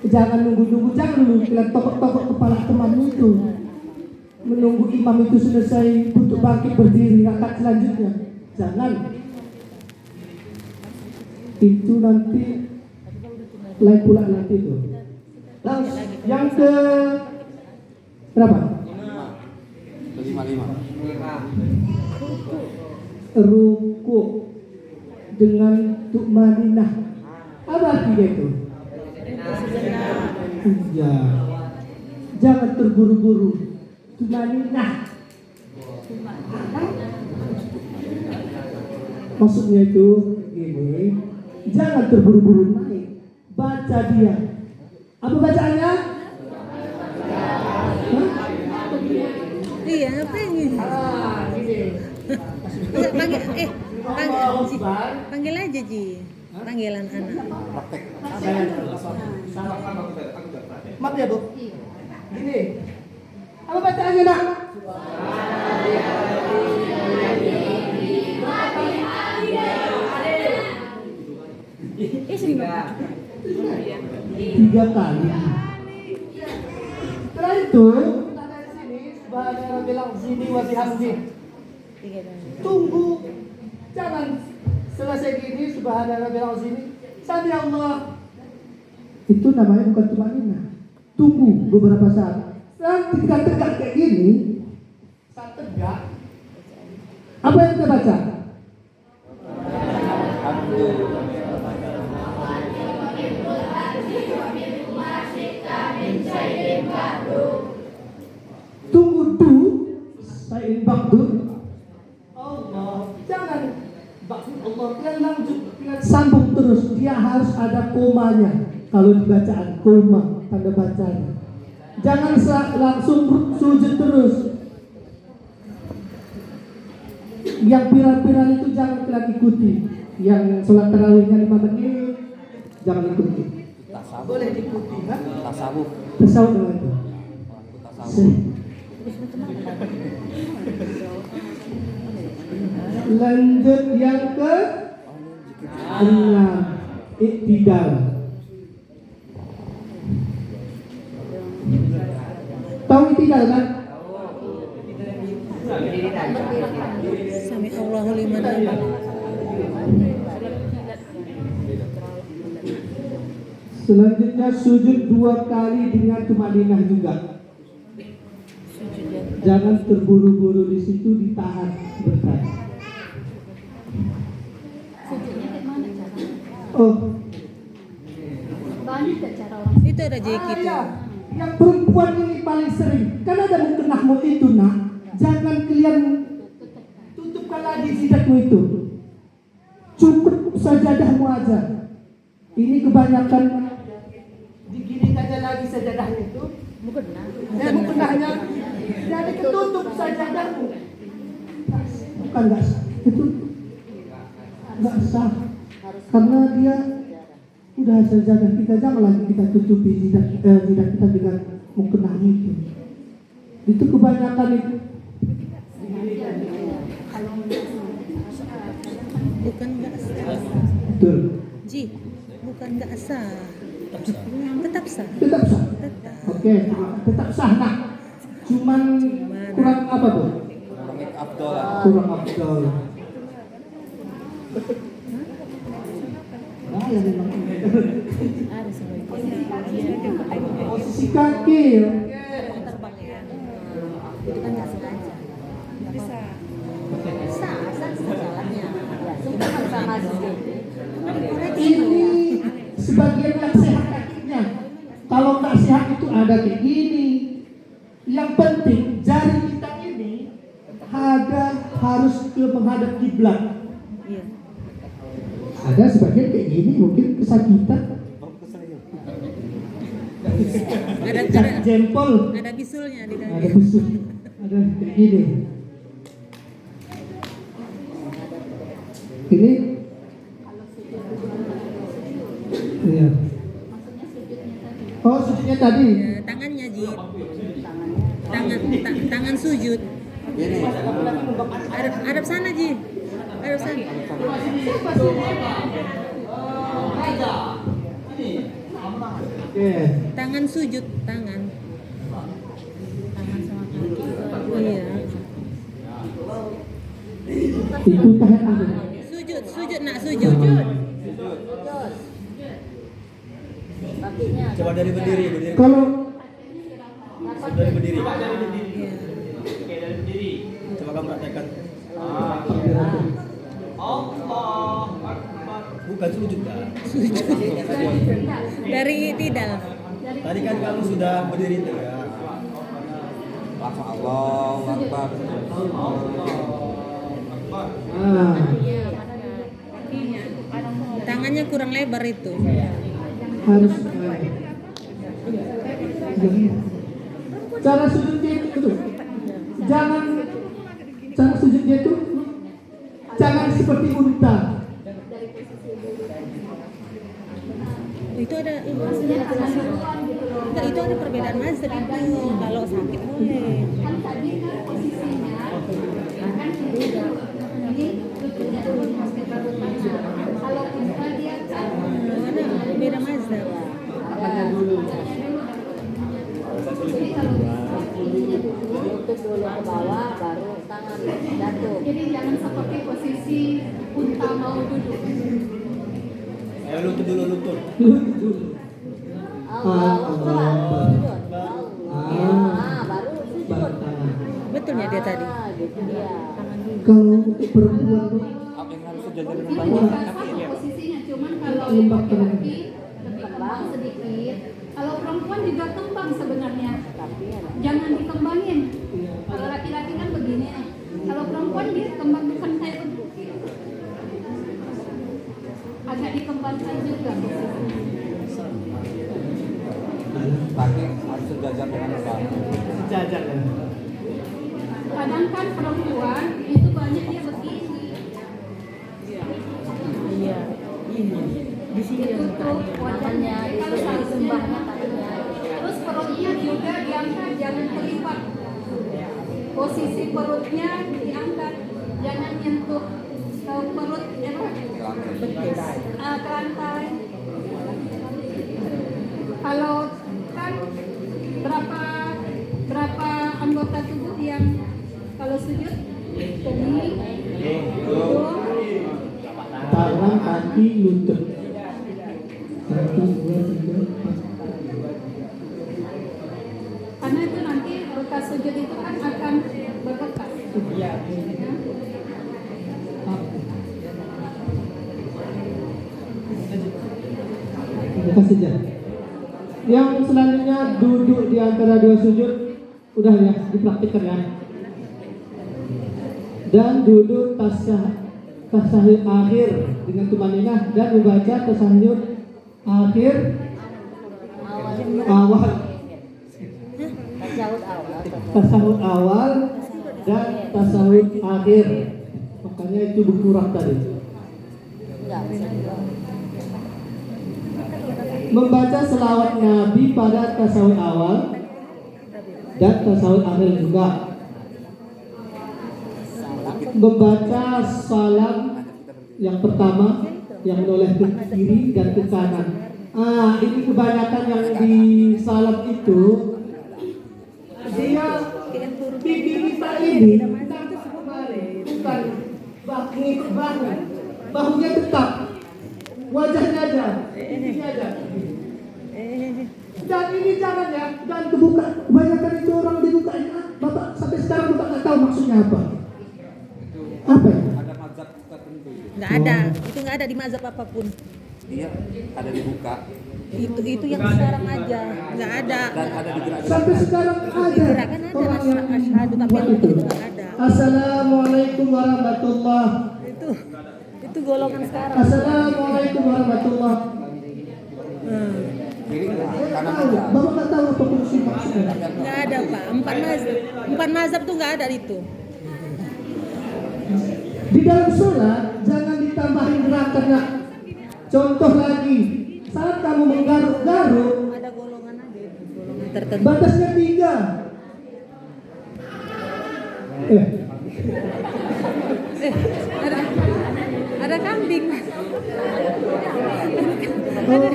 Jangan nunggu-nunggu, jangan nunggu tokok-tokok kepala temanmu itu. Menunggu imam itu selesai untuk bangkit berdiri rakaat selanjutnya. Jangan. Itu nanti lain pula nanti itu. Langsung yang ke berapa? 5. Ruku dengan tu'maninah. Apa artinya itu? Iya. Jangan terburu-buru. Tu'maninah. Maksudnya itu gini, jangan terburu-buru naik. Baca dia. Apa bacaannya? Iya, apa ini? Panggil aja Ji. Panggilan anak. Praktek. Maaf ya Bu. Gini. Apa bacaannya nak? Tiga kali. Setelah itu kita dari sini Subhanallah bilang sini wa bihamdi. Tunggu, jangan selesai gini Subhanallah bilang sini. Sami Allah. Itu namanya bukan tumanina. Tunggu beberapa saat. Saat tegak-tegak kayak gini, saat tegak, apa yang kita baca? Tunggu tu, saya bakdur. Allah, jangan bakdur Allah, kalian lanjut, kalian sambung terus. Dia harus ada komanya. Kalau dibacaan koma, tanda bacanya. Jangan langsung sujud terus. Yang viral-viral itu jangan kalian ikuti. Yang sholat tarawihnya 5 menit, jangan ikuti. Boleh diikuti, kan? Tasawuf. Tasawuf dengan itu. Lanjut yang ke 6, iktidal. Tahu iktidal kan? Sami Allahu liman hamid. Selanjutnya sujud 2 kali dengan tumanina juga. Jangan terburu-buru di situ, ditahan bentar. Sujudnya kayak mana cara? Oh, Banyak gak cara orang? Itu ada jeki tuh. ya. Yang perempuan ini paling sering. Kan ada mukenahmu itu nak. Jangan kalian tutupkan lagi jidatmu itu. Cukup sajadahmu aja. Ini kebanyakan diginikannya lagi sajadahnya itu. Mukenahnya. Jadi ketutup sajadahmu. Bukan nggak sah. Itu nggak sah. Karena dia udah sajadah kita, jangan lagi kita tutupi jidat kita dengan mukenah itu. Itu kebanyakan itu. Bukan nggak sah. Betul. Ji, bukan nggak sah. Tetap sah. Tetap sah. Tetap. Oke, tetap sah nak. Cuman kurang apa Bu? Kurang afdol. Kurang afdal. Nah, ya memang. Ada semua. Posisi kaki. Terbang ya. Itu kan nggak sengaja. Bisa. Sah jalannya. Sudah kan sama sih. Ini sebagian yang sehat kakinya. Kalau nggak sehat itu ada kayak gini. Yang penting jari kita ini harus ke menghadap kiblat. Iya. Ada sebagian kayak gini mungkin kesakitan. Ada Jempol. ada bisulnya di Ada dalam. busuk. Ada kayak gini. Ini. Iya. Oh, sujudnya tadi. Tangannya Ji. Tangan sujud. Ini. Hadap sana Ji. Hadap sana. Oke. Tangan sujud, tangan. Tangan sama kaki. Iya. Itu tahan aku. Sujud nak sujud. Coba dari berdiri. Kalau Dari berdiri. Iya. Coba kamu praktekkan. Bukan sujud kan? Dari tidak. Tadi kan kamu sudah berdiri tegak. Langsung Allahu Akbar. ah, Tangannya kurang lebar itu. harus cara sujudnya itu jangan cara sujudnya itu jangan seperti unta. Itu ada enggak, itu ada perbedaan mazhab itu. Kalau sakit boleh. Kan tadi kan posisinya kan beda. Ini lututnya turun sampai baru tangan. Kalau kita dia kan Ada beda mazhab. jadi kalau ininya dulu Lutut dulu ke bawah, baru tangan jatuh. jadi jangan seperti posisi unta mau duduk. Lutut dulu lutut. Allah, Allah. sujud. Baru sujud. Betul ya dia tadi. Gitu dia. Kalau untuk perempuan tuh Apa yang harus sejajar Ini dengan juga tangan? sama posisinya, cuman kalau Lembab laki-laki lebih kembang sedikit. Kalau perempuan juga kembang sebenarnya. Tapi ya, Jangan dikembangin. Kalau laki-laki kan begini. Kalau perempuan dia kembang bukan kayak begitu. Agak dikembangkan juga. Kaki harus sejajar dengan tangan. sejajar ya. Kadang kan perempuan itu banyak dia begini. Iya. Ini di sini yang Ditutup wajahnya. Kalau seharusnya tangannya. terus perutnya juga diangkat, jangan terlipat. Posisi perutnya diangkat, jangan nyentuh perut ke lantai. Kalau kan berapa anggota tubuh yang kalau sujud kaki, hidung, Tangan, kaki, lutut. 1, 2, 3, 4. karena itu nanti bekas sujud itu kan akan berbekas. Ya. Bekas saja. Yang selanjutnya duduk di antara dua sujud, udah ya dipraktikkan ya. Dan duduk tasahud akhir dengan tumaninah dan membaca tasahud akhir awal, Tasawuf awal. tasahud awal dan tasahud akhir. Makanya itu berkurang tadi. Enggak bisa juga. Membaca selawat Nabi pada tasawuf awal dan tasawuf akhir juga. Membaca salam yang pertama yang menoleh ke kiri dan ke kanan. Ini kebanyakan yang di salam itu dia pipi kita ini bukan bahunya tetap, wajahnya aja, pipinya aja. Dan ini jangan ya, jangan kebuka. Kebanyakan itu orang dibukain. Bapak sampai sekarang Bapak nggak tahu maksudnya apa. Apa ya? Ada mazhab tertentu. Nggak ada. Itu nggak ada di mazhab apapun. Iya, ada dibuka Itu yang sekarang aja. Nggak ada. dan ada digerakkan. Sampai sekarang ada Gerakan ada orang yang asyhadu, tapi yang itu nggak ada. Assalamualaikum warahmatullah. Itu golongan sekarang. Assalamualaikum warahmatullah. Kiri enggak, kanan Tahu, enggak. Bapak nggak tahu apa fungsi maksudnya. Nggak ada Pak. Empat mazhab tuh nggak ada itu. Di dalam sholat jangan ditambahin gerakannya. Contoh lagi, saat kamu menggaruk-garuk, Ada golongan aja itu. Golongan tertentu. batasnya 3. Ada kambing. Oh.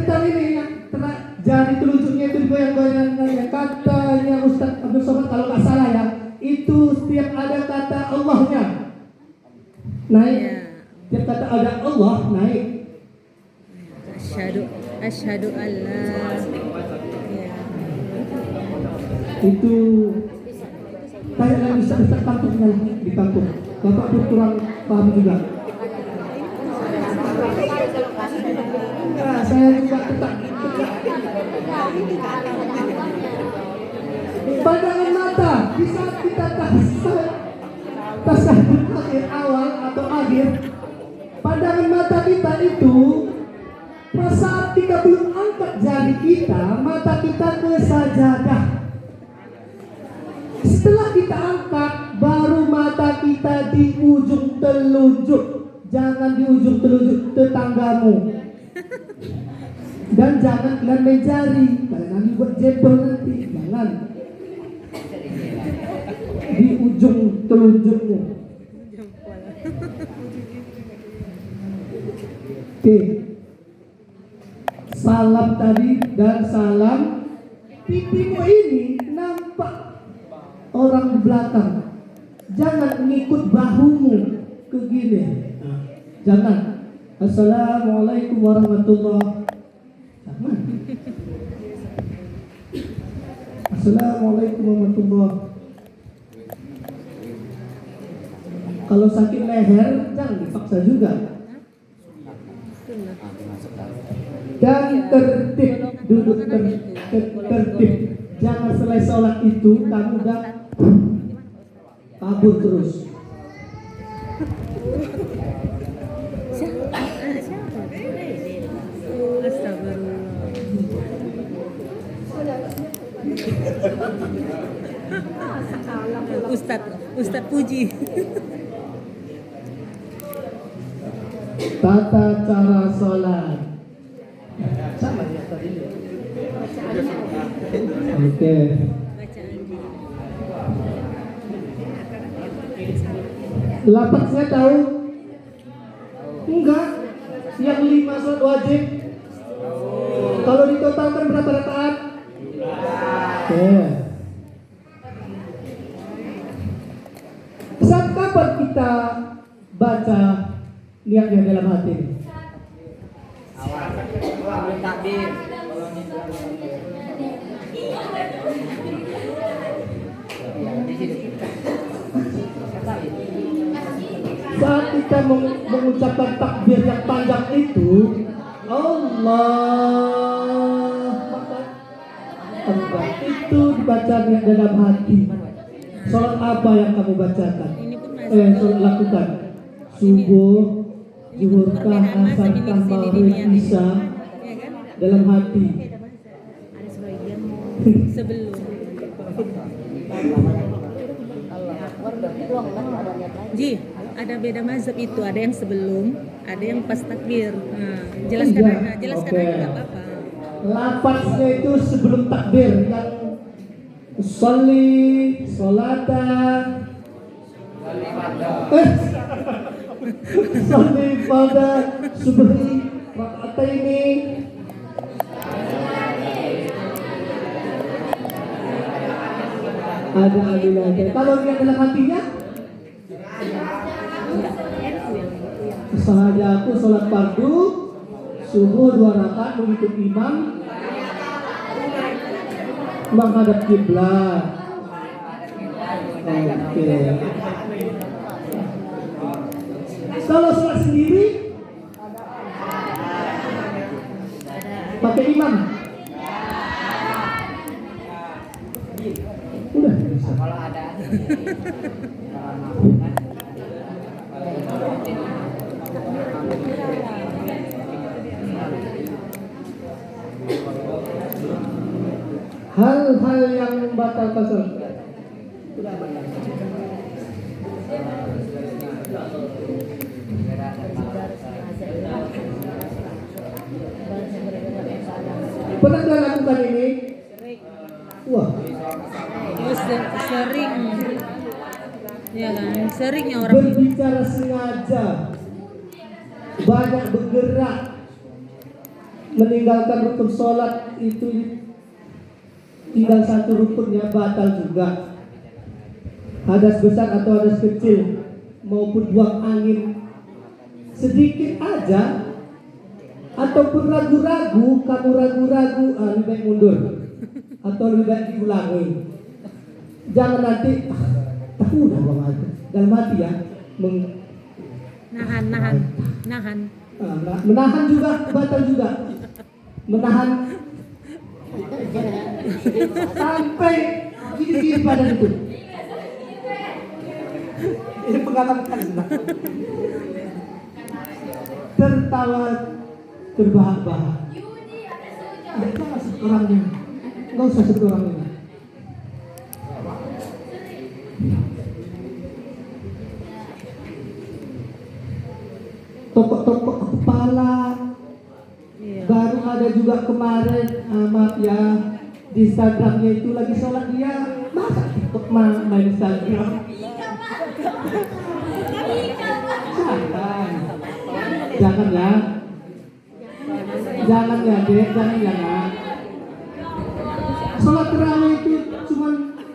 tentang ini ya, jari telunjuknya itu goyang-goyang. Katanya Ustaz Abdul Somad kalau nggak salah ya, itu setiap ada kata Allahnya naik, Ya. setiap kata ada Allah naik. Asyhadu alla. Ya. Itu kayaknya bisa kampungnya lah, di kampung. Bapak pun kurang paham juga. Nah, saya juga tetap pandangan mata di saat kita tasahud akhir awal atau akhir, pandangan mata kita itu pada saat kita belum angkat jari kita, mata kita ke sajadah. Setelah kita angkat, baru mata kita di ujung telunjuk. Jangan di ujung telunjuk tetanggamu. Dan jangan kalian main jari, karena nanti buat jebol nanti. Jangan di ujung telunjukmu. Oke. Salam tadi dan salam. Pipimu ini nampak orang di belakang. Jangan ngikut bahumu ke gini. Jangan. Assalamualaikum warahmatullahi. Jangan. Assalamualaikum warahmatullahi. Kalau sakit leher jangan dipaksa juga. Dan tertib, duduk tertib. Jangan selesai sholat itu kamu udah kabur terus. Ustaz puji. Tata cara sholat. Sama ya tadi. Oke. Lapasnya tahu? Enggak. Yang 5 sholat wajib. Kalau ditotalkan berapa rakaat? Oke. Saat kapan kita baca niatnya dalam hati? Awal takbir. Saat kita mengucapkan takbir yang panjang itu, Allah Akbar, itu dibaca dalam hati. Sholat apa yang kamu bacakan? Sholat lakukan. Subuh, zuhurkah, asarkah, maghrib, isya, dalam hati. Ada sebagian sebelum. Ji, ada beda mazhab itu, ada yang sebelum, ada yang pas takbir. Nah, jelaskan Iya, aja oke. nggak apa-apa. Lafaznya itu sebelum takbir yang sholli, sholatan, sholli pada subhi rakataini. Ada alilahnya. Kalau dia dalam hatinya, sahaja aku sholat fardu subuh 2 rakaat mengikut imam menghadap kiblat. Oke. Kalau sholat sendiri pakai imam. Udah bisa. Kalau ada hal-hal yang membatalkan sholat. Pernah kalian lakukan ini? Wah, Sering, ya kan? Seringnya orang berbicara sengaja, banyak bergerak, meninggalkan rukun sholat itu tinggal satu rukunnya batal juga. Hadas besar atau hadas kecil maupun buang angin sedikit aja ataupun ragu-ragu, kamu ragu-ragu, lebih baik mundur atau lebih baik diulangi. Jangan nanti tahu udah buang aja dalam hati ya. Nahan. Menahan juga batal juga. Menahan sampai gini-gini badan itu. Ini pengalaman kan sudah. Tertawa terbahak-bahak. Jangan sebut orangnya. Nggak usah sebut orangnya. Tokok-tokok kepala. Iya. Baru ada juga kemarin, maaf ya, di Instagramnya itu lagi sholat dia, masa TikTok main Instagram? Jangan ya, jangan ya dek, jangan ya nak. Sholat terawih itu cuma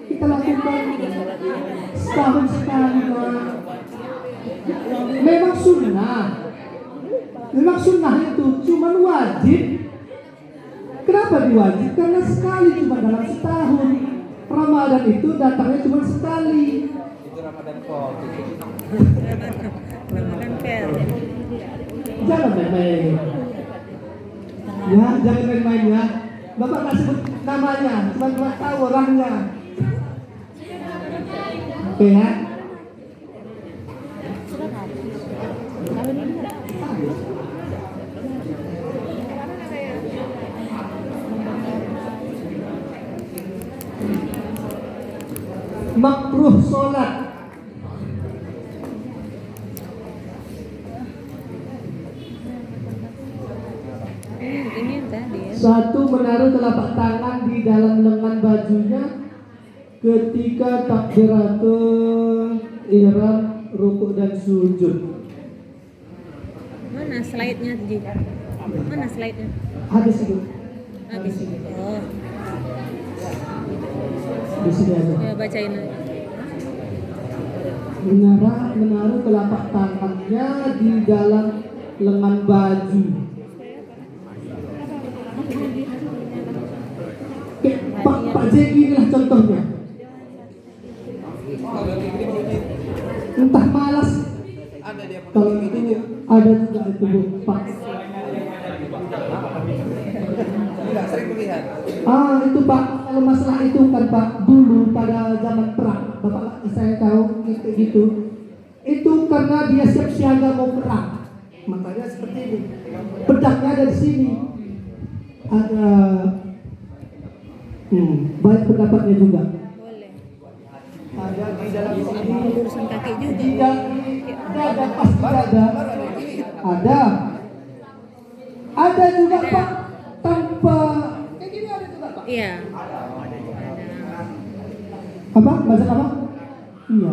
kita lakukan setahun sekali nak. Memang sunnah itu cuma wajib. Kenapa diwajib? Karena sekali cuma dalam setahun. Ramadan itu datangnya cuma sekali. Itu Ramadan kok. Ramadan fair. Jangan main-main. Ya, jangan main-main ya. Bapak nggak sebut namanya, cuma tahu orangnya. Oke ya. Makruh sholat. Ini tadi ya. Satu, menaruh telapak tangan di dalam lengan bajunya ketika takbiratul ihram, rukuk dan sujud. Mana slide-nya Ji? Mana slide-nya? Hadis itu Habis. Oh, di sini aja. ya bacain aja. Menaruh telapak tangannya di dalam lengan baju. Pak Jeki inilah contohnya. Entah malas. Ada dia Kalau itu ada juga itu Bu, Pak. Enggak sering melihat. Itu Pak, kalau masalah itu kan Pak, dulu pada zaman perang, Bapak saya tahu gitu. Itu karena dia siap siaga mau perang. Makanya seperti ini. Pedangnya ada di sini. Ada baik pendapatnya juga. Boleh. Ada di dalam sini. Urusan kaki juga. Tidak ada pas ada. Ada. Ada juga Pak tanpa kayak gini ada juga Pak. Iya. Apa? Bahasa apa? Iya.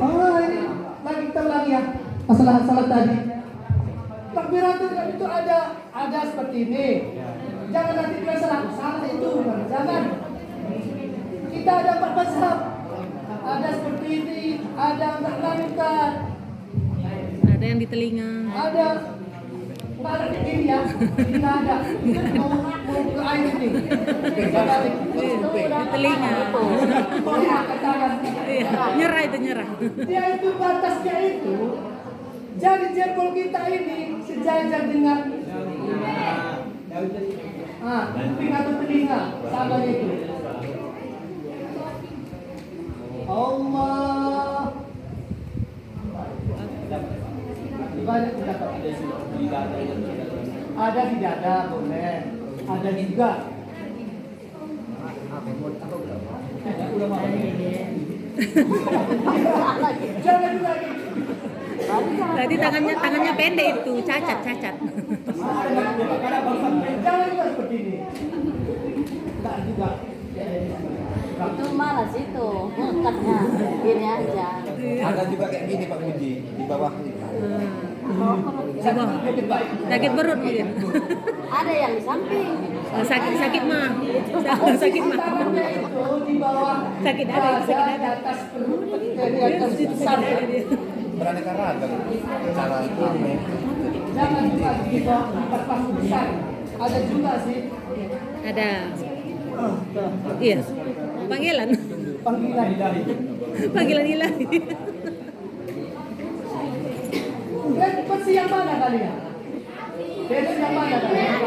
Ini lagi kita ulangi ya. Masalah tadi. Takbiratul ihram itu ada seperti ini. Jangan nanti dia salah itu. Jangan. Kita ada 4 mazhab. Ada seperti ini, ada enggak langitkan. Ada yang di telinga. Ada. Nggak ada ini ya. Ini nggak ada. Mau ke air ini. Di telinga. Boleh angkat tangan. Iya, nyerah. Dia itu batasnya itu. Jadi jempol kita ini sejajar dengan kuping atau telinga, sama itu. Allah. Banyak pendapat di sini. Ada di dada boleh, ada juga. Jangan juga gitu. Tadi tangannya pendek itu, cacat. Jangan juga seperti ini. Tak juga. Itu malas itu, ngangkatnya gini aja. Ada juga kayak gini Pak Budi di bawah ini. Coba. Sakit perut mungkin. Ada yang di samping. Sakit mah. Sakit mah. Utamanya itu di bawah Sakit ada, sakit dada, di ada. atas perut, di atas besar. Beraneka ragam cara rame. Jangan juga di bawah pas besar. Ada juga sih Ada. Iya. Panggilan. panggilan. Panggilan ilahi. Versi yang mana kalian? Versi yang mana kalian?